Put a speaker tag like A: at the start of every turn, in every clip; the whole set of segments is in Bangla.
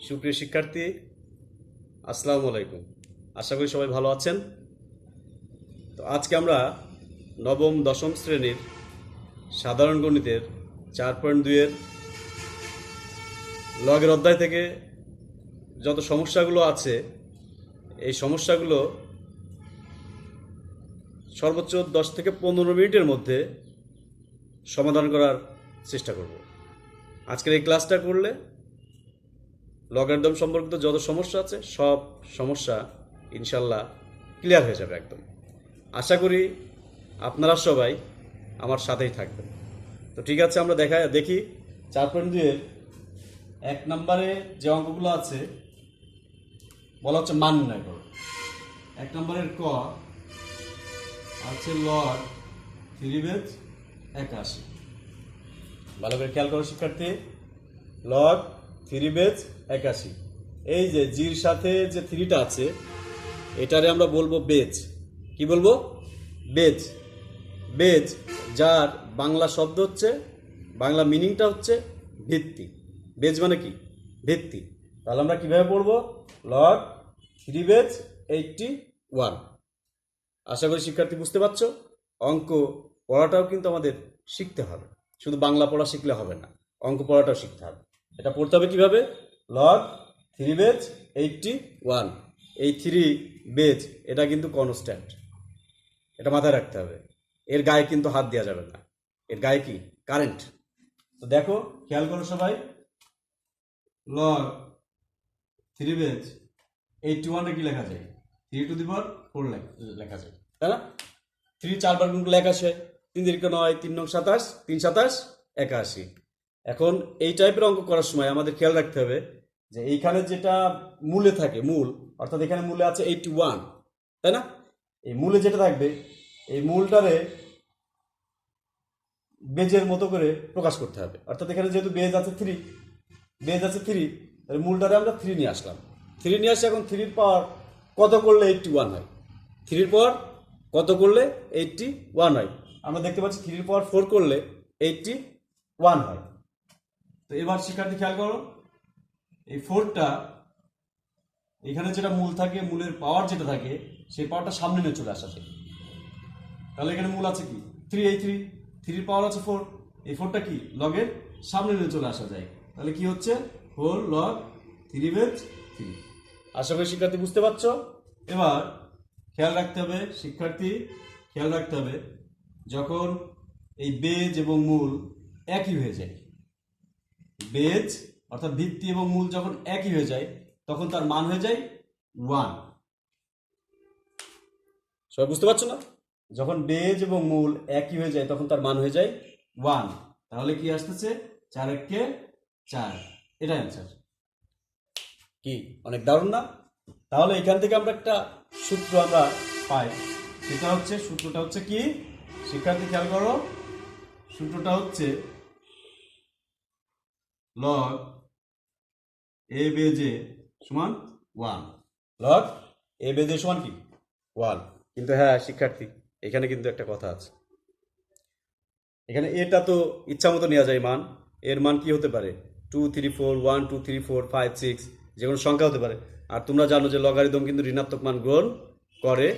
A: সুপ্রিয় শিক্ষার্থী, আসসালামু আলাইকুম। আশা করি সবাই ভালো আছেন। তো আজকে আমরা নবম দশম শ্রেণীর সাধারণ গণিতের 4.2-এর লগের অধ্যায় থেকে যত সমস্যাগুলো আছে এই সমস্যাগুলো সর্বোচ্চ 10 থেকে 15 মিনিটের মধ্যে সমাধান করার চেষ্টা করব। আজকের এই ক্লাসটা করলে লগারিদম সম্পর্কিত যত সমস্যা আছে সব সমস্যা ইনশাল্লাহ ক্লিয়ার হয়ে যাবে একদম। আশা করি আপনারা সবাই আমার সাথেই থাকবেন। তো ঠিক আছে, আমরা দেখি 4.2-এর 1 নম্বরে যে অঙ্কগুলো আছে বলা হচ্ছে মান নির্ণয় করো। 1 নম্বরের ক আছে লগ 3/81। ভালো করে খেয়াল করো শিক্ষার্থী, লগ 3/81। এই যে জির সাথে যে 3টা আছে এটারে আমরা বলবো বেজ। কি বলবো? বেজ। বেজ যার বাংলা শব্দ হচ্ছে, বাংলা মিনিংটা হচ্ছে ভিত্তি। বেজ মানে কি? ভিত্তি। তাহলে আমরা কিভাবে পড়বো? লগ 3/81। আশা করি শিক্ষার্থী বুঝতে পারছো। অঙ্ক পড়াটাও কিন্তু আমাদের শিখতে হবে, শুধু বাংলা পড়া শিখলে হবে না, অঙ্ক পড়াটাও শিখতে হবে। এটা পড়তে হবে কিভাবে? লগ 3/81। এই 3 বেজ এটা কিন্তু কনস্ট্যান্ট, এটা মাথায় রাখতে হবে। এর গায়ে কিন্তু হাত দেওয়া যাবে না, এর গায়ে কি? কারেন্ট। তো দেখো, খেয়াল করো সবাই, লগ 3/81 কি লেখা যায়? 3^4 লেখা যায়, তাই না? 3 4 গুণ লেখা আছে, 3 3 9, 3 9 27, 3 27 81। এখন এই টাইপের অঙ্ক করার সময় আমাদের খেয়াল রাখতে হবে যে এইখানে যেটা মূলে থাকে, মূল অর্থাৎ এখানে মূলে আছে 81, তাই না? এই মূলে যেটা থাকবে এই মূলটারে বেজের মতো করে প্রকাশ করতে হবে। অর্থাৎ এখানে যেহেতু বেজ আছে 3, তাহলে মূলটারে আমরা 3 নিয়ে আসলাম। 3 নিয়ে আসি, এখন 3-র পাওয়ার কত করলে 81 হয়? 3-র পাওয়ার কত করলে 81 হয়? আমরা দেখতে পাচ্ছি 3-র পাওয়ার 4 করলে 81 হয়। তো এবার শিক্ষার্থী খেয়াল করো, এই 4টা এখানে যেটা মূল থাকে, মূলের পাওয়ার যেটা থাকে সেই পাওয়ারটা সামনে নিয়ে চলে আসা যায়। তাহলে এখানে মূল আছে কি? 3, এই 3-র পাওয়ার আছে 4, এই 4টা কি লগের সামনে নিয়ে চলে আসা যায়। তাহলে কি হচ্ছে? 4 লগ 3/3। আশা করি শিক্ষার্থী বুঝতে পারছো। এবার খেয়াল রাখতে হবে শিক্ষার্থী, খেয়াল রাখতে হবে যখন এই বেজ এবং মূল একই হয়ে যায়, বেজ অর্থাৎ ভিত্তি এবং মূল যখন একই হয়ে যায় তখন তার মান হয়ে যায় 1। সবাই বুঝতে পারছো না? যখন বেজ এবং মূল একই হয়ে যায় তখন তার মান হয়ে যায় 1। তাহলে কি আসতেছে? 4 1 4, এটাই অ্যান্সার। কি অনেক দারুণ না? তাহলে এখান থেকে আমরা একটা সূত্র আমরা পাই, সেটা হচ্ছে, সূত্রটা হচ্ছে কি শিক্ষার্থী খেয়াল করো, সূত্রটা হচ্ছে লগ এ বেজে সমান 1। লগ এ বেজে সমান কি? 1। কিন্তু হ্যাঁ শিক্ষার্থী, এখানে কিন্তু একটা কথা আছে। এখানে এটা তো ইচ্ছা মতো নেওয়া যায় মান। এর মান কি হতে পারে? 2 3 4, 1 2 3 4 5 6, যে কোনো সংখ্যা হতে পারে। আর তোমরা জানো যে লগারিদম কিন্তু ঋণাত্মক মান গ্রহণ করে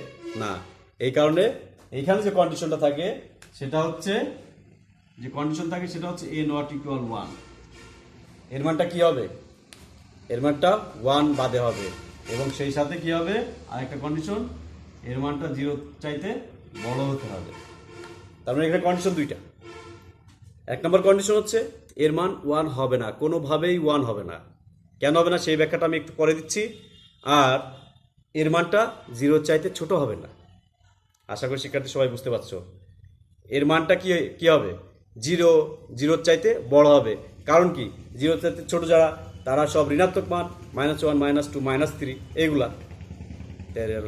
A: না। এই কারণে এইখানে যে কন্ডিশনটা থাকে সেটা হচ্ছে, যে কন্ডিশন থাকে সেটা হচ্ছে a not equal 1। এর মানটা কি হবে? এর মানটা 1 বাদে হবে, এবং সেই সাথে কি হবে? আরেকটা কন্ডিশন, এর মানটা 0 চাইতে বড় হতে হবে। তার মানে এখানে কন্ডিশন দুইটা। 1 নম্বর কন্ডিশন হচ্ছে এর মান 1 হবে না, কোনোভাবেই 1 হবে না। কেন হবে না সেই ব্যাখ্যাটা আমি একটু পরে দিচ্ছি। আর এর মানটা 0 চাইতে ছোট হবে না। আশা করি শিক্ষার্থী সবাই বুঝতে পারছো। এর মানটা কি হবে? 0 চাইতে বড় হবে। কারণ কি? 0 চাইতে ছোট যারা, তারা সব ঋণাত্মক মান, -1 -2 -3 এইগুলা।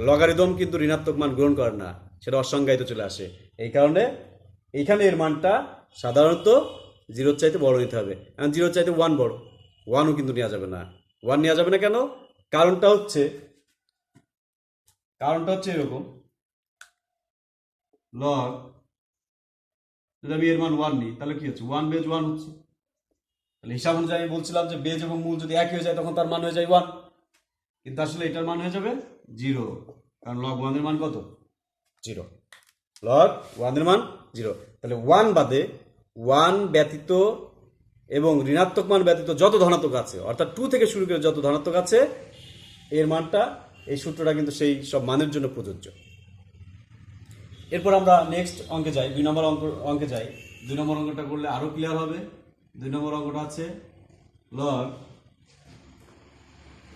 A: লগারিদম কিন্তু ঋণাত্মক মান গ্রহণ করে না, সেটা অসংজ্ঞায়িত চলে আসে। এই কারণে এইখানে এর মানটা সাধারণত 0 চাইতে বড় নিতে হবে। এখন 0 চাইতে 1 বড়, 1ও কিন্তু নেওয়া যাবে না। 1 নেওয়া যাবে না কেন? কারণটা হচ্ছে এরকম, লগ যদি আমি এর মান 1 নিই তাহলে কি হচ্ছে? 1 বেজ 1 হচ্ছে, তাহলে হিসাব অনুযায়ী আমি বলছিলাম যে বেজ এবং মূল যদি এক হয়ে যায় তখন তার মান হয়ে যায় 1, কিন্তু আসলে এটার মান হয়ে যাবে 0, কারণ লগ 1 এর মান কত? 0। লগ 1 এর মান 0। তাহলে 1 বাদে 1 ব্যতীত এবং ঋণাত্মক মান ব্যতীত যত ধনাত্মক আছে, অর্থাৎ 2 থেকে শুরু করে যত ধনাত্মক আছে, এর মানটা, এই সূত্রটা কিন্তু সেই সব মানের জন্য প্রযোজ্য। এরপর আমরা নেক্সট অঙ্কে যাই, 2 নম্বর অঙ্কে যাই। 2 নম্বর অঙ্কটা করলে আরো ক্লিয়ার হবে। 2 নম্বর অঙ্কটা আছে লগ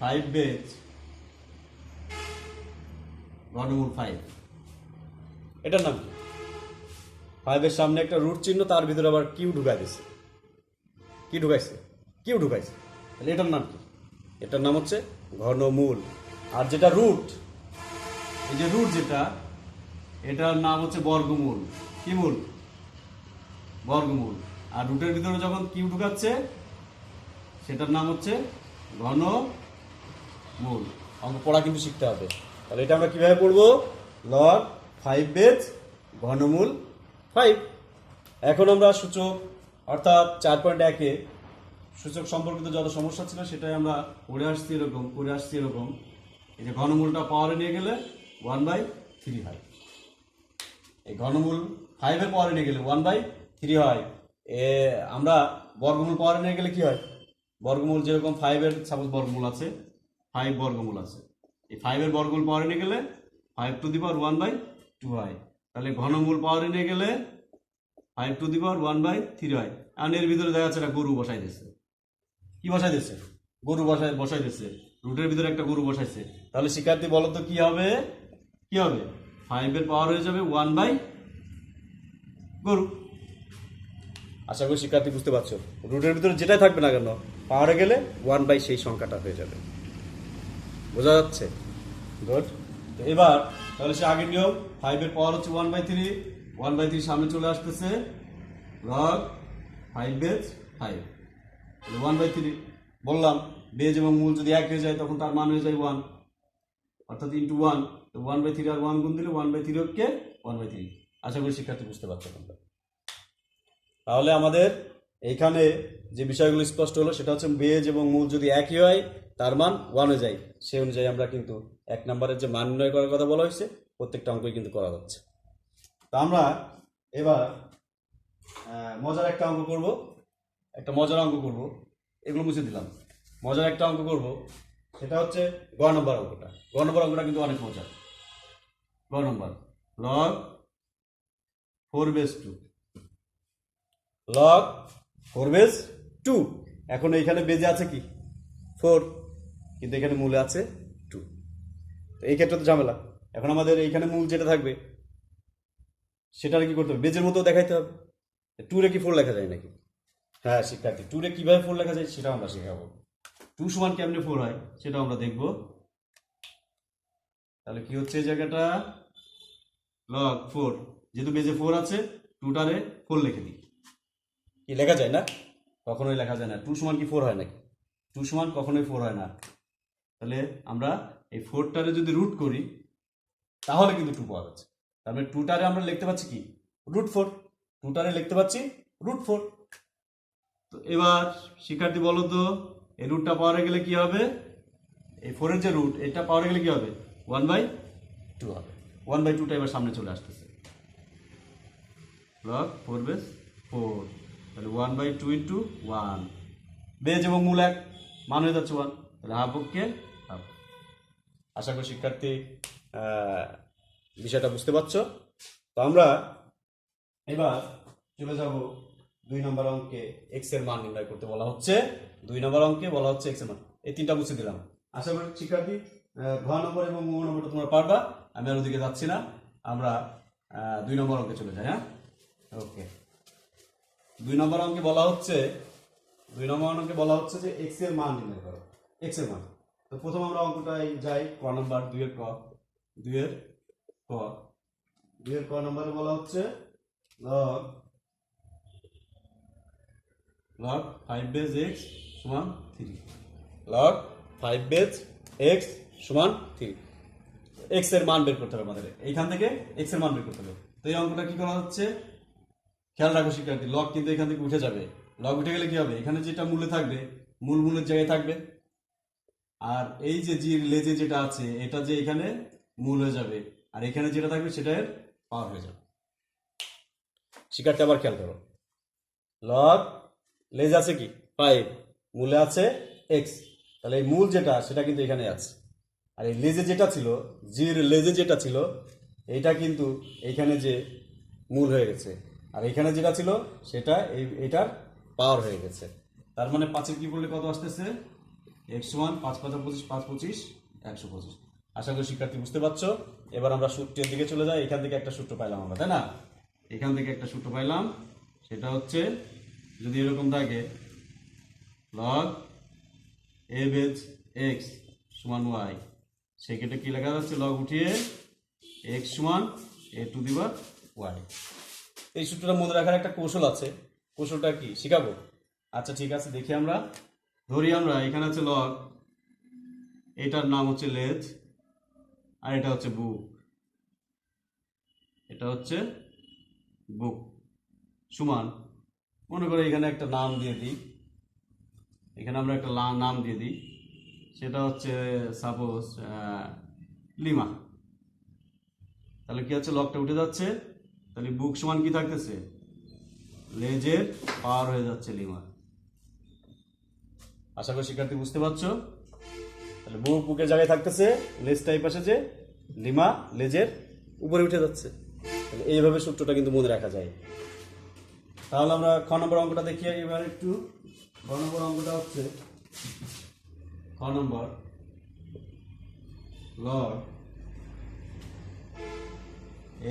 A: 5 বেজ ঘনমূল 5। এটার নাম কি? 5 এর সামনে একটা রুট চিহ্ন, তার ভিতরে আবার কিউ ঢুকাই দিছে। কি ঢুকাইছে? কিউ ঢুকাইছে। তাহলে এটার নাম কি? এটার নাম হচ্ছে ঘনমূল। আর যেটা রুট, এই যে রুট যেটা, এটার নাম হচ্ছে বর্গমূল। কি মূল? বর্গমূল। আর রুটের ভিতরে যখন কিউ ঢুকাচ্ছে সেটার নাম হচ্ছে ঘনমূল। অঙ্ক পড়া কিন্তু শিখতে হবে। তাহলে এটা আমরা কিভাবে পড়বো? লগ 5 বেজ ঘনমূল 5। এখন আমরা সূচক অর্থাৎ 4.1-এ সূচক সম্পর্কিত যত সমস্যা ছিল সেটাই আমরা করে আসছি এরকম। এই যে ঘনমূলটা পাওয়ারে নিয়ে গেলে 1/3 হয়। এই ঘনমূল 5 এর পাওয়ারে নিয়ে গেলে 1/3 হয়। আমরা বর্গমূল পাওয়ারে নিয়ে গেলে কি হয়? বর্গমূল যেরকম 5 এর সাপোজ বর্গমূল আছে, 5 বর্গমূল আছে, এই 5 এর বর্গমূল পাওয়ারে নিয়ে গেলে 5 টু দি পাওয়ার 1/2 হয়। তাহলে ঘনমূল পাওয়ারে নিয়ে গেলে 5 টু দি পাওয়ার 1/3 হয়। আর এর ভিতরে দেখা যাচ্ছে একটা গরু বসাই দিচ্ছে। কি বসাই দিচ্ছে? গরু বসাই দিচ্ছে। রুটের ভিতরে একটা গরু বসাইছে। তাহলে শিক্ষার্থী বলো তো কি হবে? 5 এর পাওয়ার হয়ে যাবে 1 গরু। আশা করি শিক্ষার্থী বুঝতে পারছো। রুটের ভিতরে যেটাই থাকবে না কেন, পাওয়ারে গেলে 1 সেই সংখ্যাটা হয়ে যাবে। বোঝা যাচ্ছে? গুড। তো এবার তাহলে সে আগের নিয়ম, 5 এর পাওয়ার হচ্ছে 1/3 সামনে চলে আসতেছে, লগ 5 বেজ 5 1/3। বললাম বেজ এবং মূল যদি এক হয়ে যায় তখন তার মান হয়ে যায় 1, অর্থাৎ ইন্টু 1। তো 1/3 আর 1 গুণ দিলে 1/3 কে 1/3। আশা করি শিক্ষার্থী বুঝতে পারছো তোমরা। তাহলে আমাদের এইখানে যে বিষয়গুলো স্পষ্ট হলো সেটা হচ্ছে বেজ এবং মূল যদি একই হয় তার মান 1 হয়ে যায়। সেই অনুযায়ী আমরা কিন্তু 1 নম্বরের যে মান নির্ণয় করার কথা বলা হয়েছে প্রত্যেকটা অঙ্কই কিন্তু করা যাচ্ছে। তা আমরা এবার মজার একটা অঙ্ক করব, একটা মজার অঙ্ক করব। এগুলো মুছে দিলাম। মজার একটা অঙ্ক করব, সেটা হচ্ছে গ নম্বর অঙ্কটা। গ নম্বর অঙ্কটা কিন্তু অনেক মজার। গ number log 4 base 2। Log 4 base 2। এখন এইখানে বেজে আছে কি? 4, কিন্তু এখানে মূলে আছে 2। তো এই ক্ষেত্রে তো ঝামেলা। এখন আমাদের এইখানে মূল যেটা থাকবে সেটা কি করতে হবে? বেজের মতো দেখাইতে হবে। 2 রে কি 4 লেখা যায় নাকি? হ্যাঁ শিক্ষার্থী, 2 রে কিভাবে 4 লেখা যায় সেটাও আমরা শেখাবো। 2 সমান কেমনে 4 হয় সেটাও আমরা দেখব। তাহলে কি হচ্ছে এই জায়গাটা? লগ 4, যেহেতু বেজে 4 আছে, 2টারে 4 লিখে দিই। কি লেখা যায় না? কখনোই লেখা যায় না। 2 সমান কি 4 হয় নাকি? 2 সমান কখনোই 4 হয় না। তাহলে আমরা এই 4টারে যদি রুট করি তাহলে কিন্তু 2 পাওয়া যাচ্ছে। তার মানে 2টারে আমরা লিখতে পাচ্ছি কি? √4। 2টারে লিখতে পাচ্ছি √4। তো এবার শিক্ষার্থী বলো তো, এই রুটটা পাওয়ারে গেলে কি হবে? এই 4 এর যে রুট, এটা পাওয়ারে গেলে কি হবে? 1/2 হবে। 1/2টা এবার সামনে চলে আসতেছে। লগ 4 বেজ 4, তাহলে 1/2 ইন্টু 1। বেজ এবং মূল এক, মান হয়ে যাচ্ছে 1। তাহলে হাফ পক্ষে হাফ। আশা করি শিক্ষার্থী বিষয়টা বুঝতে পারছো। তো আমরা এবার চলে যাব 2 নম্বর অঙ্কে। এক্স এর মান নির্ণয় করতে বলা হচ্ছে। 2 নম্বর অঙ্কে বলা হচ্ছে এক্স এর মান। এই তিনটা মুছে দিলাম। আশা করি শিক্ষার্থী ঘ নম্বর এবং ম নম্বরটা তোমরা পারবা। আমি আর ওদিকে যাচ্ছি না, আমরা 2 নম্বর অঙ্কে চলে যাই। হ্যাঁ, ওকে। 2 নম্বর অঙ্কে বলা হচ্ছে, 2 নম্বর অঙ্কে বলা হচ্ছে যে এক্স এর মান নির্ণয় করো। এক্স এর মান। তো প্রথম আমরা অঙ্কটায় যাই, ক নাম্বার 2 এর ক। 2 এর ক, 2 এর ক নম্বরে বলা হচ্ছে লগ 5 বেজ এক্স সমান 3। লগ 5 বেজ এক্স সমান 3। এক্স এর মান বের করতে হবে আমাদের। এইখান থেকে এক্স এর মান বের করতে হবে। তো এই অঙ্কটা কি করা হচ্ছে? খেয়াল রাখো শিক্ষার্থী, লগ কিন্তু এখান থেকে উঠে যাবে। লগ উঠে গেলে কি হবে, এখানে যেটা মূলে থাকবে মূলের জায়গায় থাকবে, আর এই যে জির লেজে যেটা আছে এটা যে এখানে মূল হয়ে যাবে, আর এখানে যেটা থাকবে সেটা এর পাওয়ার হয়ে যাবে। শিকারটা আবার খেয়াল করো, লগ লেজ আছে কি 5, মূলে আছে এক্স, তাহলে এই মূল যেটা সেটা কিন্তু এখানে আছে, আর এই লেজে যেটা ছিল, জির লেজে যেটা ছিল এইটা কিন্তু এইখানে যে মূল হয়ে গেছে, আর এখানে যেটা ছিল সেটা এটার পাওয়ার হয়ে গেছে। তার মানে 5-এর কি বললে কত আসতেছে, এক্স সমান 5 5 25, 5 25 125। আশা করি শিক্ষার্থী বুঝতে পারছো। এবার আমরা সূত্রের দিকে চলে যাই। এখান থেকে একটা সূত্র পাইলাম আমরা, তাই না? এখান থেকে একটা সূত্র পাইলাম, সেটা হচ্ছে যদি এরকম থাকে লগ এ বেজ এক্স সমান ওয়াই, সেক্ষেত্রে কি লেখা যাচ্ছে, লগ উঠিয়ে এক্স সমান এ টু দি পাওয়ার ওয়াই। এই সূত্রটা মনে রাখার একটা কৌশল আছে, কৌশলটা কি শিখাবো? আচ্ছা ঠিক আছে, দেখি আমরা। ধরি আমরা এখানে আছে লগ, এটার নাম হচ্ছে লেজ, আর এটা হচ্ছে বুক, এটা হচ্ছে বুক সমান, মনে করে এখানে একটা নাম দিয়ে দিই, এখানে আমরা একটা নাম দিয়ে দিই, সেটা হচ্ছে সাপোজ লিমা। তাহলে কি হচ্ছে, লগটা উঠে যাচ্ছে, তাহলে বুক সমান কি থাকতেছে, লেজের পাওয়ার হয়ে যাচ্ছে লিমা। আশা করি শিক্ষার্থী বুঝতে পারছো। তাহলে বুক বুকের জায়গায় থাকতেছে, লেজ টাইপ আসে যে লিমা লেজের উপরে উঠে যাচ্ছে। তাহলে এইভাবে সূত্রটা কিন্তু মনে রাখা যায়। তাহলে আমরা খ নম্বর অঙ্কটা দেখি এবার একটু। খ নম্বর অঙ্কটা হচ্ছে খ নম্বর, লগ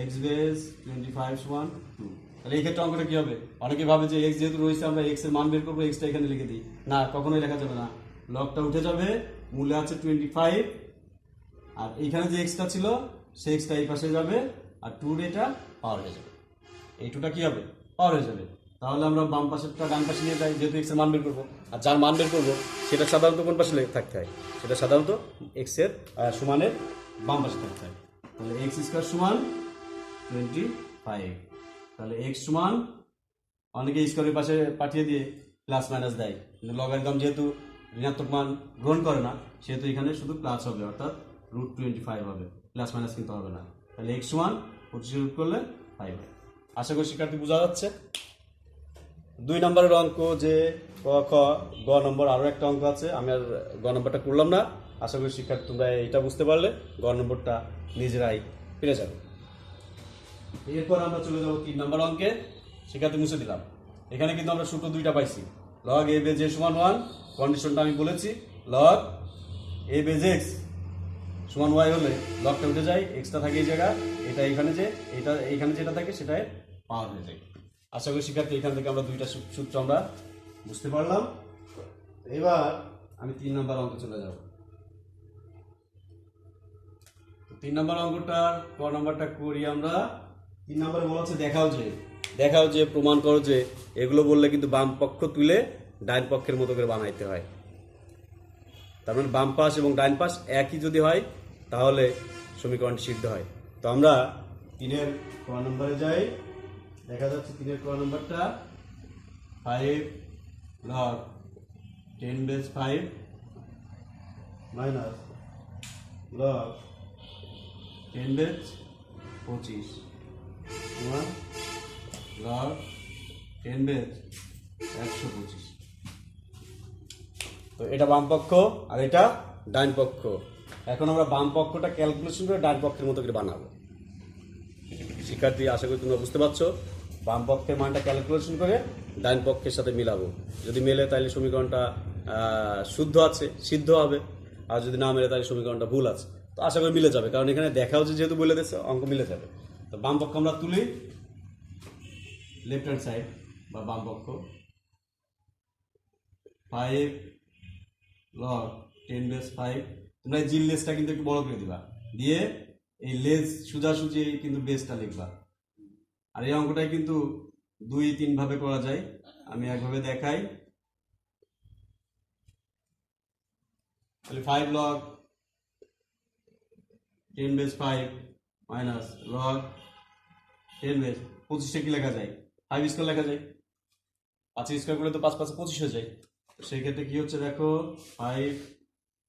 A: এক্স বেস 25 সমান 2। তাহলে এই ক্ষেত্রে অঙ্কটা কি হবে, অনেকে ভাবে যে এক্স যেহেতু রয়েছে আমরা এক্স এর মান বের করবো, এক্সটা এখানে লিখে দিই, না কখনোই লেখা যাবে না। লগটা উঠে যাবে, মূলে আছে 25, আর এইখানে যে এক্সটা ছিল সেই এক্সটা এই পাশে যাবে, আর 2 এটা পাওয়ার হয়ে যাবে, এই 2টা কি হবে, পাওয়ার হয়ে যাবে। তাহলে আমরা বাম পাশেরটা ডান পাশে নিয়ে যাই, যেহেতু এক্স এর মান বের করবো, আর যার মান বের করবো সেটা সাধারণত কোন পাশে থাকতে হয়, সেটা সাধারণত এক্স এর সমানের বাম পাশে থাকতে হয়। তাহলে এক্স স্কোয়ার সমান 25, তাহলে এক্স সমান, অনেকে স্কোয়ারের পাশে পাঠিয়ে দিয়ে প্লাস মাইনাস দেয়, কিন্তু লগারিদম যেহেতু ঋণাত্মক মান গ্রহণ করে না, সেহেতু এখানে শুধু প্লাস হবে, অর্থাৎ √25 হবে, প্লাস মাইনাস কিন্তু হবে না। তাহলে এক্স সমান 25 রুট করলে 5 হয়। আশা করি শিক্ষার্থী বোঝা যাচ্ছে। 2 নম্বরের অঙ্ক যে ক খ, গ নম্বর আরও একটা অঙ্ক আছে, আমি আর গ নম্বরটা করলাম না। আশা করি শিক্ষার্থী তোমরা এটা বুঝতে পারলে গ নম্বরটা নিজেরাই পেরে যাবে। এরপর আমরা চলে যাবো 3 নম্বর অঙ্কে। শিক্ষার্থী মুছে দিলাম, এখানে কিন্তু আমরা সূত্র 2টা পাইছি। লগ এ বেজ এ সমান 1, কন্ডিশনটা আমি বলেছি, লগ এ বেজ এক্স সমান ওয়াই হলে লগটা উঠে যায়, এক্সটা থাকে এই জায়গা, এটা এখানে যে এটা এইখানে যেটা থাকে সেটাই পাওয়ার হয়ে যায়। আশা করি শিক্ষার্থী এখান থেকে আমরা 2টা সূত্র আমরা বুঝতে পারলাম। এবার আমি 3 নম্বর অঙ্কে চলে যাব। 3 নম্বর অঙ্কটার ক নম্বরটা করি আমরা। 3 নম্বরে বলা হচ্ছে দেখাও যে প্রমাণ করো যে, এগুলো বললে কিন্তু বাম পক্ষ তুলে ডাইন পক্ষের মতো করে বানাইতে হয়। তার মানে বাম পাশ এবং ডাইন পাশ একই যদি হয় তাহলে সমীকরণটি সিদ্ধ হয়। তো আমরা 3-এর ক নম্বরে যাই। দেখা যাচ্ছে 3-এর ক নম্বরটা 5 log 10 base 5 minus log 10 base 25 log 10 base 125। তো এটা বাম পক্ষ আর এটা ডান পক্ষ। এখন আমরা বাম পক্ষটা ক্যালকুলেশন করে ডান পক্ষের মতো করে বানাবো। শিক্ষার্থী আশা করি তোমরা বুঝতে পারছো। বাম পক্ষের মানটা ক্যালকুলেশন করে ডান পক্ষের সাথে মিলাবো, যদি মেলে তাহলে সমীকরণটা শুদ্ধ আছে, সিদ্ধ হবে, আর যদি না মেলে তাহলে সমীকরণটা ভুল আছে। তো আশা করি মিলে যাবে, কারণ এখানে দেখাও যেহেতু বলে দিচ্ছে অঙ্ক মিলে যাবে। তো বাম পক্ষ আমরা তুলি, লেফট হ্যান্ড সাইড বা বাম পক্ষ 5 লগ 10 বেস 5। তোমরা এই জির লেজটা কিন্তু একটু বড় করে দিবা, দিয়ে এই লেজ সোজাসুজি কিন্তু বেসটা লিখবা। আর এই অঙ্কটাই কিন্তু 2-3 ভাবে করা যায়, আমি একভাবে দেখাই। তাহলে 5 log 10 base 5 minus log 10 base 25টা কি লেখা যায়, 5 স্কোয়ার লেখা যায়। 5 স্কোয়ার করলে তো 5 5 25 হয়ে যায়। সেই ক্ষেত্রে কি হচ্ছে দেখো 5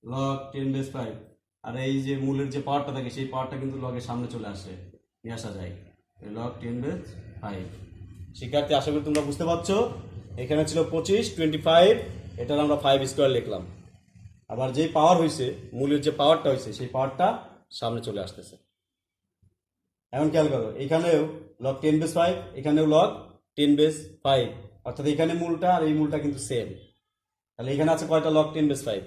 A: লগ 10 বেস 5, আর এই যে মূলের যে পাওয়ারটা থাকে সেই পাওয়ারটা কিন্তু লগের সামনে চলে আসে, নিয়ে আসা যায় লগ 10 বেস 5। শিক্ষার্থী আশা করি তোমরা বুঝতে পারছো। এখানে ছিল 25 25, এটার আমরা 5 স্কোয়ার লিখলাম। আবার যেই পাওয়ার হয়েছে, মূলের যে পাওয়ারটা হয়েছে সেই পাওয়ারটা সামনে চলে আসতেছে। এখন খেয়াল করো, এখানেও লগ 10 বেস 5, এখানেও লগ 10 বেস 5, অর্থাৎ এখানে মূলটা আর এই মূলটা কিন্তু সেম। তাহলে এখানে আছে কয়টা লগ 10 বেস 5?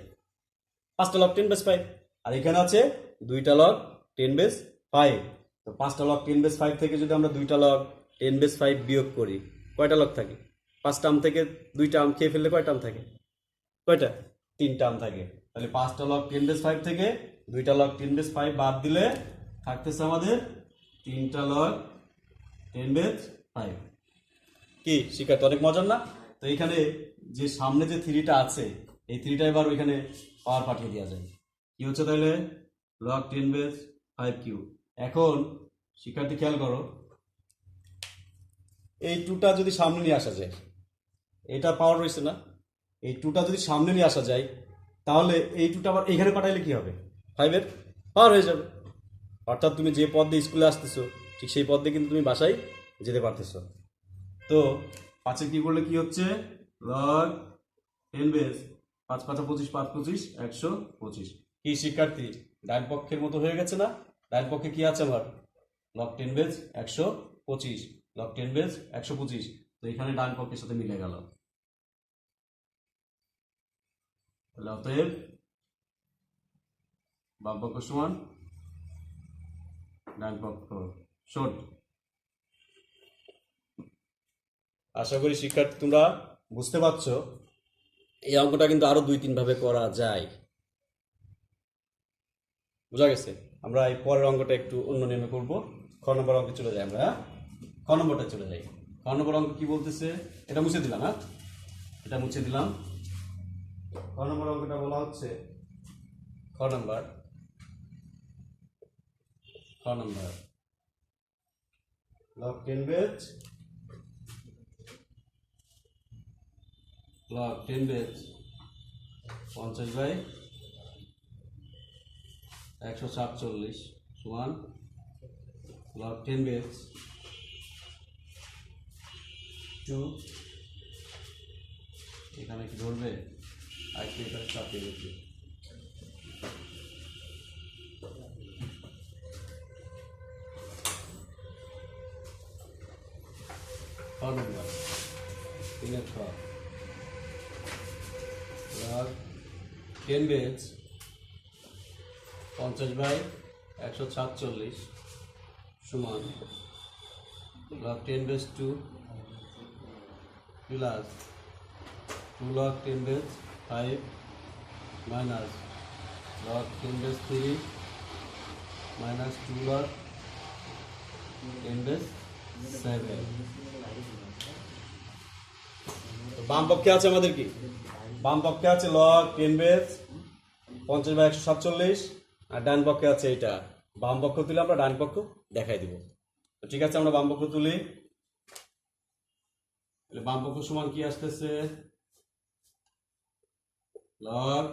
A: 5টা লগ 10 বেস 5। আর এখানে আছে 2টা লগ 10 বেস 5। তো 5টা লগ 10 বেস 5 থেকে যদি আমরা 2টা লগ 10 বেস 5 বিয়োগ করি, কয়টা লগ থাকে? 5 টার্ম থেকে 2টা আম খেয়ে ফেললে কয় টার্ম থাকে? কয়টা? 3 টার্ম থাকে। তাহলে 5টা লগ 10 বেস 5 থেকে 2টা লগ 10 বেস 5 বাদ দিলে থাকতেছে আমাদের 3টা লগ 10 বেস 5। কি শিক্ষার্থী, অনেক মজার না? তো এখানে যে সামনে যে 3টা আছে, এই 3টা এবার ওইখানে পাওয়ার পাঠিয়ে দেওয়া যায়। কি হচ্ছে তাহলে? লগ 10 বেস 5 কিউ। এখন শিক্ষার্থী খেয়াল করো, এই 2টা যদি সামনে নিয়ে আসা যায়, এটা পাওয়ার রয়েছে না, এই 2টা যদি সামনে নিয়ে আসা যায়, তাহলে এই 2টা আবার এখানে পাঠাইলে কি হবে? 5-এর পাওয়ার হয়ে যাবে। অর্থাৎ তুমি যে পথ দিয়ে স্কুলে আসতেছো ঠিক সেই পথ দিয়ে কিন্তু তুমি বাসায় যেতে পারতেছো। তো 5-এর কি করলে কি হচ্ছে? Log 10 base 5 5 25 5 25 125। কি শিক্ষার্থী, ডান পক্ষের মতো হয়ে গেছে না? ডান পক্ষে কি আছে আমার? Log 10 base 125, log 10 base 125। তো এখানে ডান পক্ষের সাথে মিলে গেল। তাহলে অতএব বাম পক্ষ সমান ডান পক্ষ। শোট। আশা করি শিক্ষার্থী তোমরা বুঝতে পারছো। এই অঙ্কটা কিন্তু আরো 2-3 ভাবে করা যায়। বুঝা গেছে? আমরা এই পরের অঙ্কটা একটু অন্য নিয়মে করবো। খ নম্বর অঙ্কে চলে যাই আমরা। খ নম্বরটা চলে যাই। খ নম্বর অঙ্ক কি বলতেছে? এটা মুছে দিলাম। হ্যাঁ, এটা মুছে দিলাম। খ নম্বর অঙ্কটা বলা হচ্ছে, খ নম্বর লগ 10 বেস 50/147 সমান লগ 10 বেস 2। এখানে কি ধরবে? আরেকটু এখানে চাপিয়ে দিচ্ছি। খ নম্বর 3-এর খ, লগ 10 বেস 50/147 সমান log 10 base 2 plus 2 log 10 base 5 minus log 10 base 3 minus 2 log 10 base 7। বাম পক্ষে আছে আমাদের কি? বাম পক্ষে আছে লগ 10 বেস 50/147, আর ডান পক্ষে আছে এটা। বাম পক্ষ তুলে আমরা ডান পক্ষ দেখাই দিব। তো ঠিক আছে, আমরা বাম পক্ষ তুলি। বাম পক্ষ সমান কি আসতেছে? Log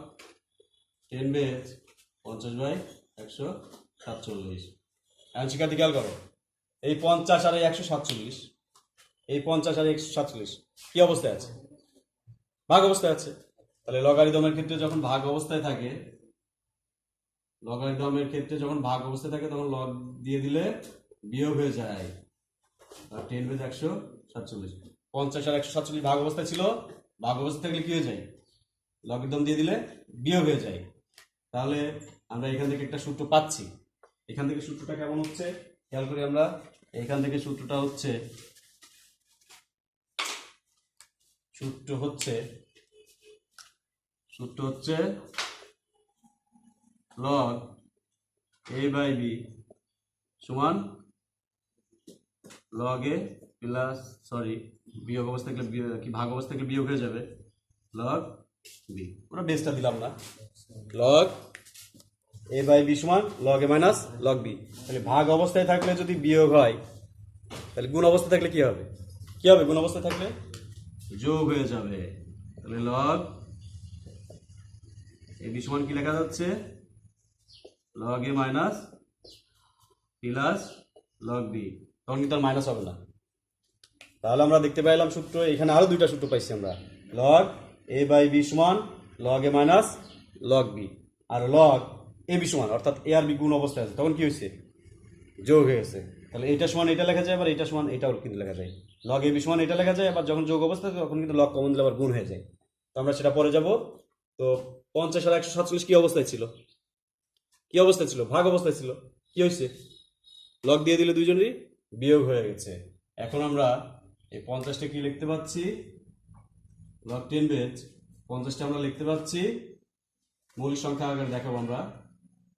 A: 10 base 50/147। এখন শিক্ষার্থী খেয়াল করো, এই 50 আর এই 147, এই 50 আর 147 কি অবস্থায় আছে? ভাগ অবস্থায় আছে। তাহলে লগারিদমের ক্ষেত্রে যখন ভাগ অবস্থায় থাকে, তখন লগ দিয়ে দিলে বিয়োগ হয়ে যায়। 10 বেস 147, 50 আর 147 ভাগ অবস্থায় ছিল। ভাগ অবস্থা থাকলে কি হয়ে যায়? লগারিদম দিয়ে দিলে বিয়োগ হয়ে যায়। তাহলে আমরা এখান থেকে একটা সূত্র পাচ্ছি। এখান থেকে সূত্রটা কেমন হচ্ছে খেয়াল করি আমরা। এখান থেকে সূত্রটা হচ্ছে লগ a/b সমান লগ এ প্লাস বিয়োগ অবস্থা থাকলে কি ভাগ অবস্থা থাকলে বিয়োগ হয়ে যাবে লগ বি। আমরা বেসটা দিলাম না। লগ a/b সমান লগ এ মাইনাস লগ বি। তাহলে ভাগ অবস্থায় থাকলে যদি বিয়োগ হয়, তাহলে গুণ অবস্থা থাকলে কি হবে? গুণ অবস্থায় থাকলে যোগ হয়ে যাবে। তাহলে লগ এ বি সমান কি লেখা যাচ্ছে, লগ এ মাইনাস প্লাস লগ বি, তখন কিন্তু আর মাইনাস হবে না। তাহলে আমরা দেখতে পাইলাম সূত্র, এখানে আরো দুইটা সূত্র পাইছি আমরা, লগ এ বাই বি সমান log A minus log B, R log A B সমান অর্থাৎ এ আর বি গুণ অবস্থায় আছে, তখন কি হয়েছে, যোগ হয়েছে। তাহলে এটা সমান এটা লেখা যায়, আবার এটা সমান এটাও কিন্তু লেখা যায়, লগ এ বি সমান এটা লেখা যায়, আবার যখন যোগ অবস্থায় তখন কিন্তু লগ কমন দিলে আবার গুণ হয়ে যায়। তো আমরা সেটা পরে যাব। তো 50 আর 147 কি অবস্থায় ছিল, কি অবস্থায় ছিল, ভাগ অবস্থায় ছিল। কি হয়েছে, লগ দিয়ে দিলে দুইজনেরই বিয়োগ হয়ে গেছে। এখন আমরা এই 50টা কি লিখতে পাচ্ছি, লগ 10 বেজ 50টা আমরা লিখতে পাচ্ছি মৌলিক সংখ্যা আকারে দেখাবো আমরা।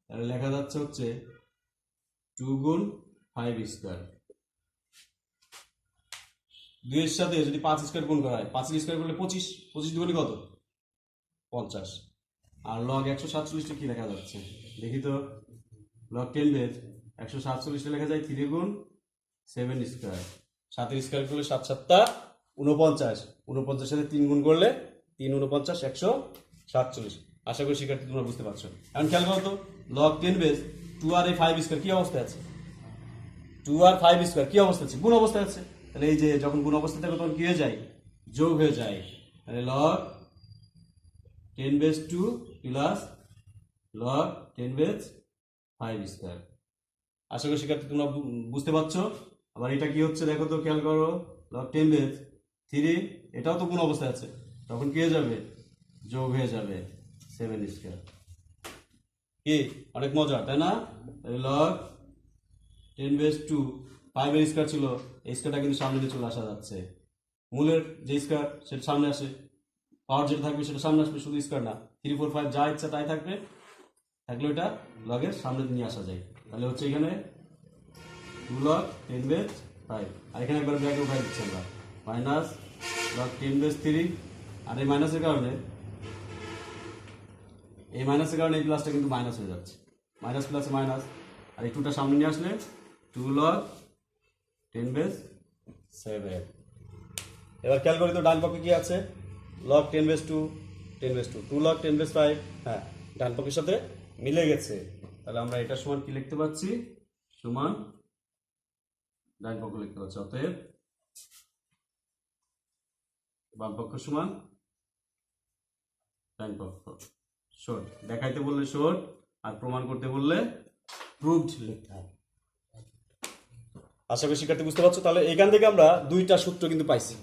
A: তাহলে লেখা যাচ্ছে হচ্ছে 2 গুণ 5 স্কোয়ার, 2 এর সাথে যদি 5 স্কোয়ার গুণ করা হয়, 5 স্কোয়ার করলে 25, 25 দুগুণে কত, 50। আর লগ 147 কি লেখা যাচ্ছে দেখি তো, লগ 10 বেজ 147 লেখা যায় 3 গুণ 7 স্কোয়ার, 7 স্কোয়ার করলে 7 7 49, 49 সাথে 3 গুণ করলে 3 49 147। আশা করি শিক্ষার্থী তোমরা বুঝতে পারছো। এখন খেয়াল করো তো, লগ 10 বেজ 2 আর 5 স্কোয়ার কি অবস্থায় আছে, 2 আর 5 স্কোয়ার কি অবস্থা আছে, গুণ অবস্থায় আছে। তাহলে এই যে যখন গুণ অবস্থা থাকে তখন কি হয়ে যায়, যোগ হয়ে যায়। তাহলে log 10 base 2 plus log 10 base 5 square. আশা করি শিক্ষার্থী তোমরা বুঝতে পারছো। আবার এটা কি হচ্ছে দেখো তো, খেয়াল করো, লগ 10 বেজ 3, এটাও তো গুণ অবস্থায় আছে, তখন কি হয়ে যাবে, যোগ হয়ে যাবে 7 স্কোয়ার। কি অনেক মজার তাই না। লগ 10 বেজ 2, 5 এর স্কোয়ার ছিল, এই স্কোয়ারটা কিন্তু সামনে দিয়ে চলে আসা যাচ্ছে, মূলের যে স্কোয়ার সেটা সামনে আসে, পাওয়ার যেটা থাকবে সেটা সামনে আসবে, শুধু স্কোয়ার না, 3 4 5 যা ইচ্ছা তাই থাকবে, থাকলে ওটা লগের সামনে নিয়ে আসা যায়। তাহলে হচ্ছে এখানে 2 লগ 10 বেজ 5, আর এখানে একবার ব্র্যাকেট উঠাই দিচ্ছি আমরা, মাইনাস লগ 10 বেজ 3, আর এই মাইনাসের কারণে এই প্লাসটা কিন্তু মাইনাস হয়ে যাচ্ছে, মাইনাস প্লাসে মাইনাস, আর এই 2টা সামনে নিয়ে আসলে 2 লগ 10 বেজ 7। এবার খেয়াল করি তো ডান পক্ষে কি আছে, log 10 base 2, 10 base 2, 2 log 10 base 5, হ্যাঁ ডান পক্ষের সাথে মিলে গেছে। তাহলে আমরা এটা সমান কি লিখতে পাচ্ছি, সমান ডান পক্ষ লিখতে পাচ্ছি, অতএব বাম পক্ষ সমান ডান পক্ষ। শর্ট দেখাইতে বললে শর্ট, আর প্রমাণ করতে বললে প্রুভড লিখতে হবে। আশা করি শিক্ষার্থী বুঝতে পারছো। তাহলে এখান থেকে আমরা দুইটা সূত্র কিন্তু পাইছি,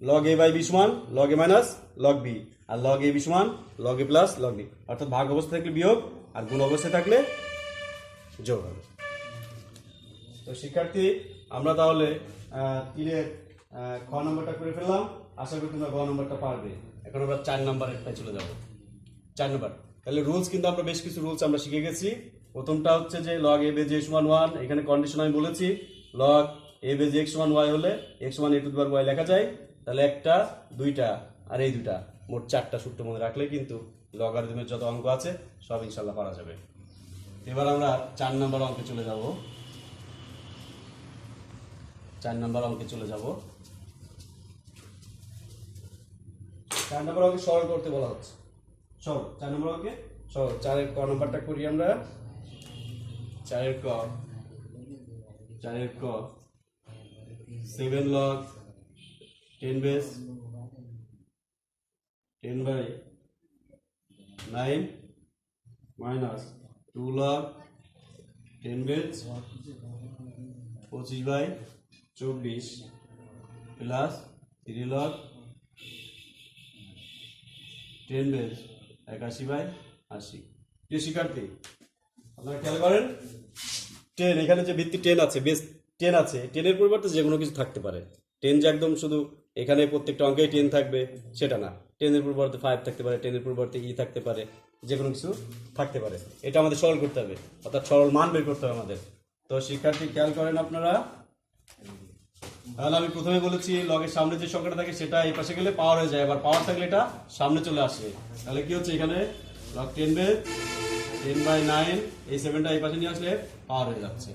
A: লগ এ বাই বি সমান log A minus log B, R log A B সমান লগ এ প্লাস লগ বি, অর্থাৎ ভাগ অবস্থা থাকলে বিয়োগ আর গুণ অবস্থায় থাকলে যোগ হবে। তো শিক্ষার্থী আমরা তাহলে তীরের খ নম্বরটা করে ফেললাম, আশা করি তোমরা গ নম্বরটা পারবে। এখন আমরা 4 নম্বরেরটায় চলে যাব। 4 নম্বর, তাহলে রুলস কিন্তু আমরা বেশ কিছু রুলস আমরা শিখে গেছি। প্রথমটা হচ্ছে যে লগ এ বেজ এ সমান 1, এখানে কন্ডিশন আমি বলেছি, লগ এ বেজ এক্স সমান ওয়াই হলে এক্স সমান এ টু দি পাওয়ার ওয়াই লেখা যায়। তাহলে একটা, দুইটা আর এই দুইটা, মোট 4টা সূত্র মনে রাখলে কিন্তু লগারিদমের যত অঙ্ক আছে সব ইনশাল্লাহ পারা যাবে। এবার আমরা 4 নম্বর অঙ্কে চলে যাব। 4 নম্বর অঙ্কে চলে যাব। 4 নম্বর অঙ্কে সরল করতে বলা হচ্ছে, সরল 4 নম্বর অঙ্কে সরল। 4 এর ক নম্বরটা করি আমরা। 4 এর ক 7 log 10 base 10 by 9 minus 2 log 10 base 25 by 24 plus 3 log 10 base 81 by 80। প্রিয় শিক্ষার্থী আপনারা খেয়াল করেন, 10 এখানে যে ভিত্তি 10 আছে, বেস 10 আছে, 10 এর পরিবর্তে যে কোনো কিছু থাকতে পারে। 10 যে একদম শুধু এখানে প্রত্যেকটা অঙ্কেই 10 থাকবে সেটা না, 10 এর পরিবর্তে 5 থাকতে পারে, 10 এর পরিবর্তে ই থাকতে পারে, যে কোনো কিছু থাকতে পারে। এটা আমাদের সরল করতে হবে, অর্থাৎ সরল মান বের করতে হবে আমাদের। তো শিক্ষার্থী খেয়াল করেন আপনারা, তাহলে আমি প্রথমে বলেছি লগের সামনে যে সংখ্যাটা থাকে সেটা এই পাশে গেলে পাওয়ার হয়ে যায়, আবার পাওয়ার থাকলে এটা সামনে চলে আসে। তাহলে কি হচ্ছে, এখানে লগ 10 বেজ 10 বাই 9, এই 7টা এই পাশে নিয়ে আসলে পাওয়ার হয়ে যাচ্ছে,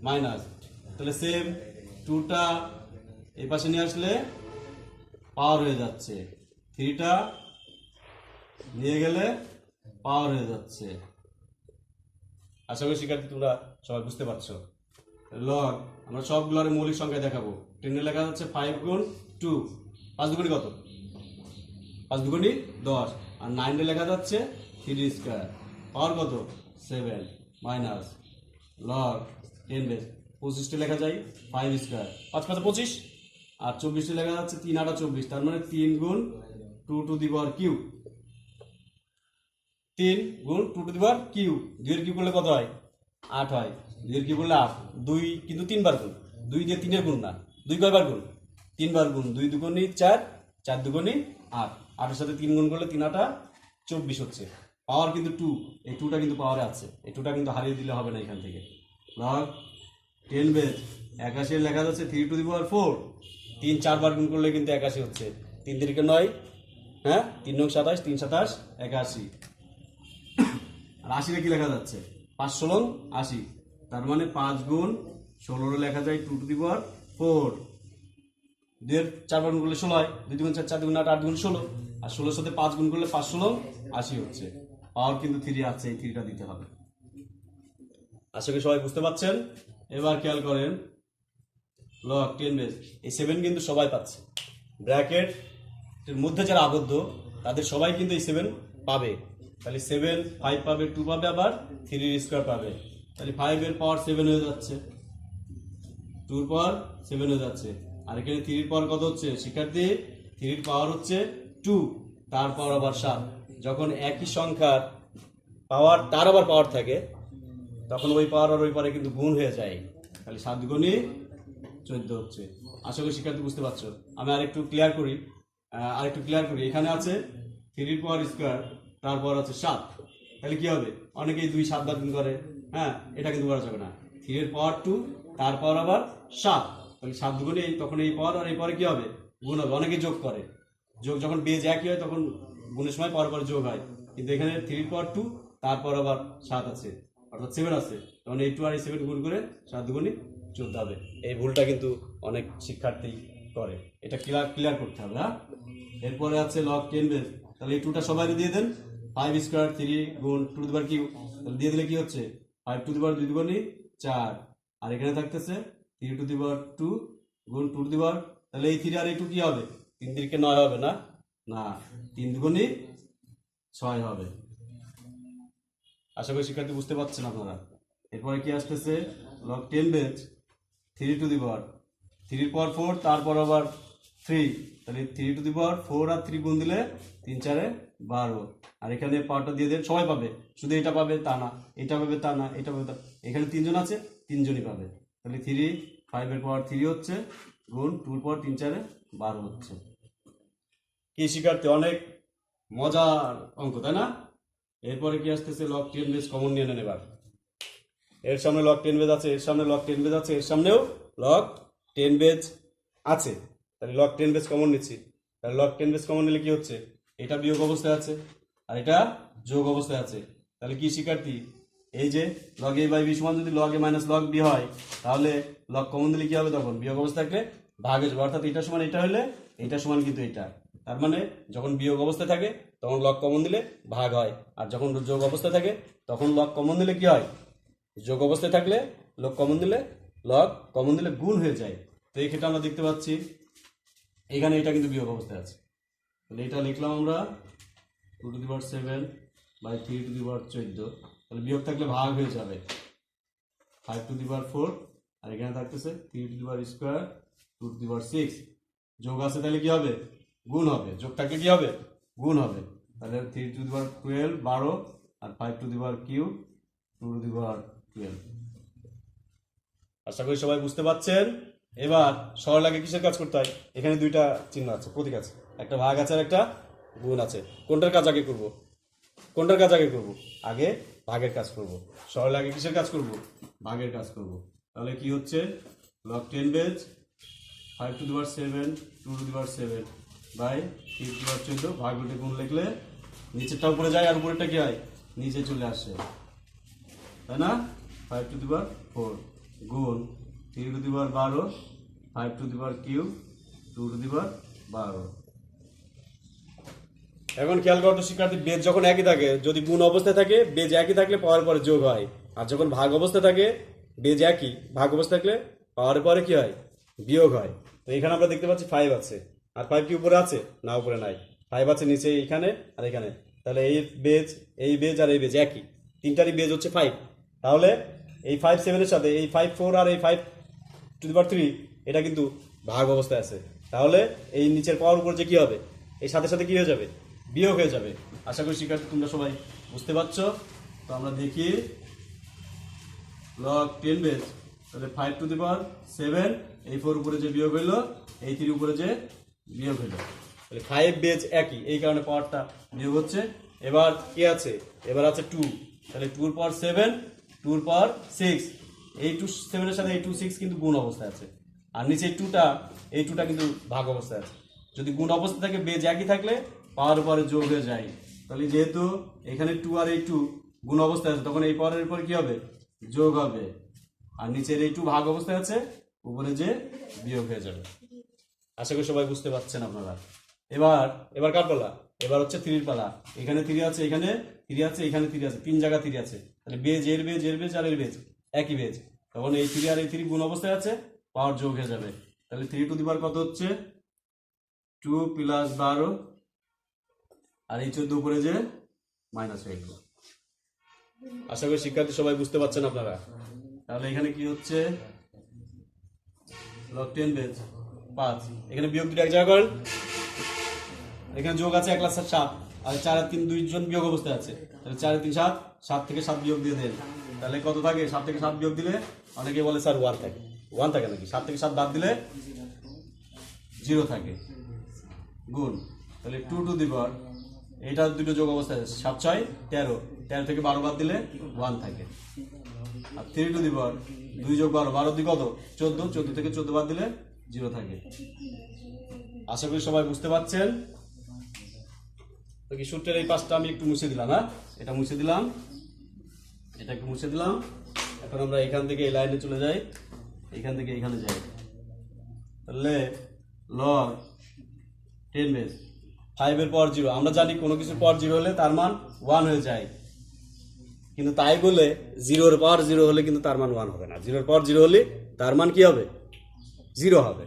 A: মাইনাস, তাহলে সেম 2টা এই পাশে নিয়ে আসলে পাওয়ার হয়ে যাচ্ছে, থ্রিটা নিয়ে গেলে পাওয়ার হয়ে যাচ্ছে। আশা করি শিক্ষার্থী তোমরা সবাই বুঝতে পারছো। লগ আমরা সবগুলোর মৌলিক সংখ্যা দেখাবো। 10 লেখা যাচ্ছে 5 গুণ 2, 5 দুগুণি কত? 5 দুগুণি 10। আর 9 লেখা যাচ্ছে 3 স্কয়ার, পাওয়ার কত? 7 মাইনাস লগ 10 বেস 25 লেখা যায় 5 স্কয়ার, 5 5 25। আর 24 লেখা যাচ্ছে 3 8 24, তার মানে 3 গুণ 2 টু দি পাওয়ার কিউব, 3 গুণ 2 টু দি পাওয়ার কিউব। 2 এর কিউব করলে কত হয়? 8 হয়। 2 এর কিউব করলে 8। 2 কিন্তু 3 বার গুণ, 2 দিয়ে 3 এর গুণ না, 2 কয়বার গুণ? 3 বার গুণ। 2 দুগুণি 4, 4 দুগুণি 8, 8 এর সাথে 3 গুণ করলে 3 8 24 হচ্ছে। পাওয়ার কিন্তু 2, এই 2টা কিন্তু পাওয়ারে আছে, এই 2টা কিন্তু হারিয়ে দিলে হবে না এখান থেকে। লগ 10 বেস 81 লেখা যাচ্ছে 3 টু দি পাওয়ার 4, 3 4 বার গুণ করলে কিন্তু 81 হচ্ছে। 3 3 9, হ্যাঁ 3 9 27, 3 27 81। আর 80 কি লেখা যাচ্ছে? 5 16 80, তার মানে 5 গুণ 16 লেখা যায় 2 টু দি পাওয়ার 4। 2 এর 4 বার গুণ করলে 16 হয়, 2 দুগুণ 4, 4 দুগুণ 8, 8 দুগুণ 16। আর 16 সাথে 5 গুণ করলে 5 16 80 হচ্ছে। পাওয়ার কিন্তু 3 আছে, এই 3টা দিতে হবে। আশা করি সবাই বুঝতে পারছেন। এবার খেয়াল করেন লগ 10 বেস, এই 7 কিন্তু সবাই পাচ্ছে। ব্র্যাকেট এর মধ্যে যারা আবদ্ধ তাদের সবাই কিন্তু এই 7 পাবে। তাহলে 7 5 পাবে, 2 পাবে, আবার 3 এর স্কয়ার পাবে। তাহলে 5 এর পাওয়ার 7 হয়ে যাচ্ছে, 2 এর পাওয়ার 7 হয়ে যাচ্ছে। আর এখানে 3 এর পাওয়ার কত হচ্ছে শিক্ষার্থী? 3 এর পাওয়ার হচ্ছে 2, তার পাওয়ার আবার 7। যখন একই সংখ্যার পাওয়ার তার আবার পাওয়ার থাকে তখন ওই পাওয়ার আর ওই পাওয়ারে কিন্তু গুণ হয়ে যায়। তাহলে 7 গুণে 14 হচ্ছে। আশা করি শিক্ষার্থী বুঝতে পারছো। আমি আরেকটু ক্লিয়ার করি, এখানে আছে 3 এর পাওয়ার স্কয়ার, তারপর আছে 7। তাহলে কি হবে? অনেকেই 2 7 বার গুণ করে, হ্যাঁ এটা কিন্তু করা যাবে না। 3 এর পাওয়ার 2, তার পাওয়ার আবার 7। তাহলে 7 দুগুণে তখন এই পাওয়ার আর এই পাওয়ারে কি হবে? গুণ হবে। অনেকেই যোগ করে, যোগ যখন বেজ একই হয় তখন গুণের সময় পাওয়ার পরে যোগ হয়। কিন্তু এখানে 3 এর পাওয়ার 2, তারপর আবার 7 আছে, অর্থাৎ 7 আছে, তখন এই 2 আর এই 7 গুণ করে 7 দুগুণে 14 হবে। এই ভুলটা কিন্তু অনেক শিক্ষার্থী করে, এটা ক্লিয়ার করতে হবে। হ্যাঁ, এরপরে আছে লগ 10 বেস। তাহলে এই 2টা সবাই দিয়ে দেন। 5 স্কয়ার 3 গুণ 2 টু দি পাওয়ার কিউব, তাহলে দিয়ে দিলে কি হচ্ছে? 5 টু দি পাওয়ার 2 দুগুণে 4। আর এখানে থাকতেছে 3 টু দি পাওয়ার 2 গুণ 2 টু দি পাওয়ার, তাহলে এই 3 আর এই 2 কি হবে? 3 3 9 হবে না, না 3 দুগুণে 6 হবে। আশা করি শিক্ষার্থী বুঝতে পারছেন আপনারা। এরপরে কি আসতেছে? লগ 10 বেস 3 টু দি পাওয়ার 3 এর পাওয়ার 4, তারপর আবার 3। তাহলে 3 টু দি পাওয়ার 4 আর 3 গুণ দিলে 3 4 12। আর এখানে পাওয়ারটা দিয়ে দেন, সবাই পাবে, শুধু এটা পাবে তা না, এটা পাবে তা না, এটা পাবে তা। এখানে 3 জন আছে, 3 জনই পাবে। তাহলে 3 5 এর পাওয়ার 3 হচ্ছে গুণ 2 এর পাওয়ার 3 4 12 হচ্ছে। কি শিক্ষার্থী, অনেক মজার অঙ্ক তাই না? এরপরে কি আসতেছে? লগ 10 বেস কমন নিয়ে নেন এবার। এর সামনে লগ 10 বেজ আছে, এর সামনে লগ 10 বেজ আছে, এর সামনেও লগ 10 বেজ আছে। তাহলে লগ 10 বেজ কমন নিচ্ছি। তাহলে লগ 10 বেজ কমন নিলে কি হচ্ছে? এটা বিয়োগ অবস্থায় আছে আর এটা যোগ অবস্থায় আছে। তাহলে কি শিক্ষার্থী, এই যে লগ এ বাই বি সমান যদি লগ এ মাইনাস লগ বি হয়, তাহলে লগ কমন দিলে কি হবে? তখন বিয়োগ অবস্থা থাকলে ভাগ হয়ে যাবে, অর্থাৎ এটা সমান এটা হলে এটা সমান কিন্তু এটা। তার মানে যখন বিয়োগ অবস্থায় থাকে তখন লগ কমন দিলে ভাগ হয়, আর যখন যোগ অবস্থায় থাকে তখন লগ কমন দিলে কি হয়? যোগ অবস্থায় থাকলে লগ কমন দিলে গুণ হয়ে যায়। তো এই ক্ষেত্রে আমরা দেখতে পাচ্ছি এখানে এটা কিন্তু বিয়োগ অবস্থায় আছে। তাহলে এটা লিখলাম আমরা 2 to the power 7 by 3 to the power 14। তাহলে বিয়োগ থাকলে ভাগ হয়ে যাবে 5 টু দি পাওয়ার 4, আর এখানে থাকতেছে 3 to the power square 2 to the power 6। যোগ আছে তাহলে কি হবে? গুণ হবে। যোগ থাকলে কি হবে? গুণ হবে। তাহলে 3 টু দি পাওয়ার 12 12, আর 5 to the power cube 2 to the power 12। আশা করি সবাই বুঝতে পারছেন। এবার সরলরেখায় কিসের কাজ করতে হয়? এখানে 2টা চিহ্ন আছে, প্রতীক আছে, একটা ভাগ আছে আর একটা গুণ আছে। কোনটার কাজ আগে করব? আগে ভাগের কাজ করব। সরলরেখায় কিসের কাজ করব? ভাগের কাজ করব। তাহলে কি হচ্ছে? Log 10 base 5 to the power 7 2 to the power 7 by 3 to the power 14, ভাগ উল্টে গুণ লিখলে নিচেরটা উপরে যায় আর উপরেরটা কি হয়? নিচে চলে আসে, তাই না? 5 টু দি পাওয়ার 4 গুণ 3 to the power 12 5 to the power cube 2 to the power 12। এখন খেয়াল করো তো শিক্ষার্থী, বেজ যখন একই থাকে, যদি গুণ অবস্থায় থাকে বেজ একই থাকলে পাওয়ার পরে যোগ হয়, আর যখন ভাগ অবস্থায় থাকে বেজ একই, ভাগ অবস্থায় থাকলে পাওয়ার পরে কি হয়, বিয়োগ হয়। তো এখানে আমরা দেখতে পাচ্ছি 5 আছে, আর 5 কি উপরে আছে, না উপরে নাই, 5 আছে নিচে এখানে আর এখানে। তাহলে এই বেজ আর এই বেজ একই, তিনটারই বেজ হচ্ছে 5। তাহলে এই 5 7 এর সাথে এই 5 4 আর এই 5 টু দি পাওয়ার 3 এটা কিন্তু ভাগ অবস্থায় আছে। তাহলে এই নিচের পাওয়ার উপর যে কি হবে, এই সাথে সাথে কি হয়ে যাবে, বিয়োগ হয়ে যাবে। আশা করি শিক্ষার্থী তোমরা সবাই বুঝতে পারছো। তো আমরা দেখি লগ 10 বেজ, তাহলে 5 টু দি পাওয়ার 7, এই 4 উপরে যে বিয়োগ হইলো, এই 3 উপরে যে বিয়োগ হইলো, তাহলে 5 বেজ একই, এই কারণে পাওয়ারটা বিয়োগ হচ্ছে। এবার কি আছে, এবার আছে 2, তাহলে 2 এর পাওয়ার 7, 2 এর পাওয়ার 6, এই 2 7 এর সাথে এই 2 6 কিন্তু গুণ অবস্থায় আছে, আর নিচে এই 2টা কিন্তু ভাগ অবস্থায় আছে। যদি গুণ অবস্থা থাকে বেজ একই থাকলে পাওয়ার পরে যোগ হয়ে যায়। তাহলে যেহেতু এখানে 2 আর এই 2 গুণ অবস্থায় আছে, তখন এই পাওয়ারের পর কি হবে, যোগ হবে, আর নিচের এই 2 ভাগ অবস্থায় আছে, উপরে যে বিয়োগ হয়ে যাবে। আশা করি সবাই বুঝতে পারছেন আপনারা। এবার কার পালা, এবার হচ্ছে 3 এর পালা। এখানে 3 আছে, এখানে 3 আছে, এখানে 3 আছে, 3 জায়গা 3 আছে। তাহলে বেজ এর বেজ আর এর বেজ একই বেজ, তখন এই 3 আর এই 3 গুণ অবস্থায় আছে, পাওয়ার যোগ হয়ে যাবে। তাহলে 3 টু দি পাওয়ার কত হচ্ছে, 2 প্লাস 12, আর এই 14 উপরে যে মাইনাস হয়ে গেল। আশা করি শিক্ষার্থী সবাই বুঝতে পারছেন আপনারা। তাহলে এখানে কি হচ্ছে, লগ 10 বেজ 5, এখানে বিয়োগ 2 এক জায়গা করেন, এখানে যোগ আছে 1 + 7, আর 4 আর 3 দুইজন বিয়োগ অবস্থায় আছে, তাহলে 4 3 7, 7 থেকে 7 বিয়োগ দিয়ে দেন, তাহলে কত থাকে, 7 থেকে 7 বিয়োগ দিলে অনেকে বলে স্যার 1 থাকে, 1 থাকে নাকি, 7 থেকে 7 বাদ দিলে 0 থাকে, গুণ, তাহলে 2 টু দি পাওয়ার, এটা দুটো যোগ অবস্থায় আছে, 7 6 13, 13 থেকে 12 বাদ দিলে 1 থাকে, আর 3 টু দি পাওয়ার 2 যোগ 12, 12 দিয়ে কত 14, 14 থেকে 14 বাদ দিলে 0 থাকে। আশা করি সবাই বুঝতে পারছেন। তো কি সূত্রের এই পাঁচটা আমি একটু মুছে দিলাম, হ্যাঁ এটা মুছে দিলাম, এটা একটু মুছে দিলাম। এখন আমরা এখান থেকে এই লাইনে চলে যাই, এখান থেকে এখানে যাই। তাহলে লগ 10 বেজ 5 এর পাওয়ার 0, আমরা জানি কোনো কিছুর পাওয়ার 0 হলে তার মান 1 হয়ে যায়, কিন্তু তাই বলে 0 এর পাওয়ার 0 হলে কিন্তু তার মান 1 হবে না। 0 এর পাওয়ার 0 হলে তার মান কি হবে, 0 হবে।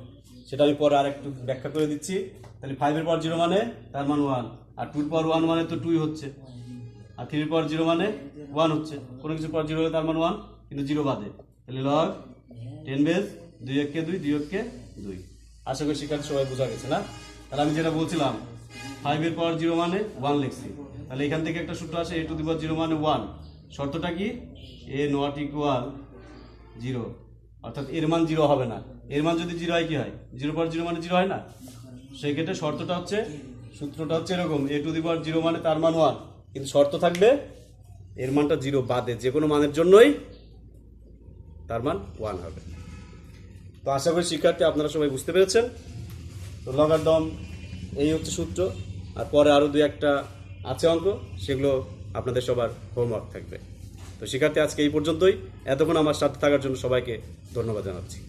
A: সেটা আমি পরে আরেকটু ব্যাখ্যা করে দিচ্ছি। তাহলে 5 এর পাওয়ার 0 মানে তার মান 1, আর 2 এর পাওয়ার 1 মানে তো 2 হচ্ছে, আর 3 এর পাওয়ার 0 মানে 1 হচ্ছে। কোনো কিছুর পাওয়ার 0 হলে তার মান 1, কিন্তু 0 বাদে। তাহলে লগ 10 বেজ 2 1 কে 2, 2 1 কে 2। আশা করি শিক্ষার্থী সবাই বোঝা গেছে না। তাহলে আমি যেটা বলছিলাম 5 এর পাওয়ার 0 মানে 1 লিখছি, তাহলে এখান থেকে একটা সূত্র আসে a টু দি পাওয়ার 0 মানে 1, শর্তটা কি, a নট ইকুয়াল 0, অর্থাৎ এর মান 0 হবে না। এর মান যদি 0 হয় কি হয়, 0 পাওয়ার 0 মানে 0 হয় না। সেই ক্ষেত্রে শর্তটা হচ্ছে, সূত্রটা হচ্ছে এরকম, a টু দি পাওয়ার 0 মানে তার মান 1, কিন্তু শর্ত থাকবে এর মানটা 0 বাদে যে কোনো মানের জন্যই তার মান 1 হবে। তো আশা করি শিক্ষার্থী আপনারা সবাই বুঝতে পেরেছেন। তো লগারিদম এই হচ্ছে সূত্র, আর পরে আরও 2-1টা আছে অঙ্ক, সেগুলো আপনাদের সবার হোমওয়ার্ক থাকবে। তো শিক্ষার্থী আজকে এই পর্যন্তই। এতক্ষণ আমার সাথে থাকার জন্য সবাইকে ধন্যবাদ জানাচ্ছি।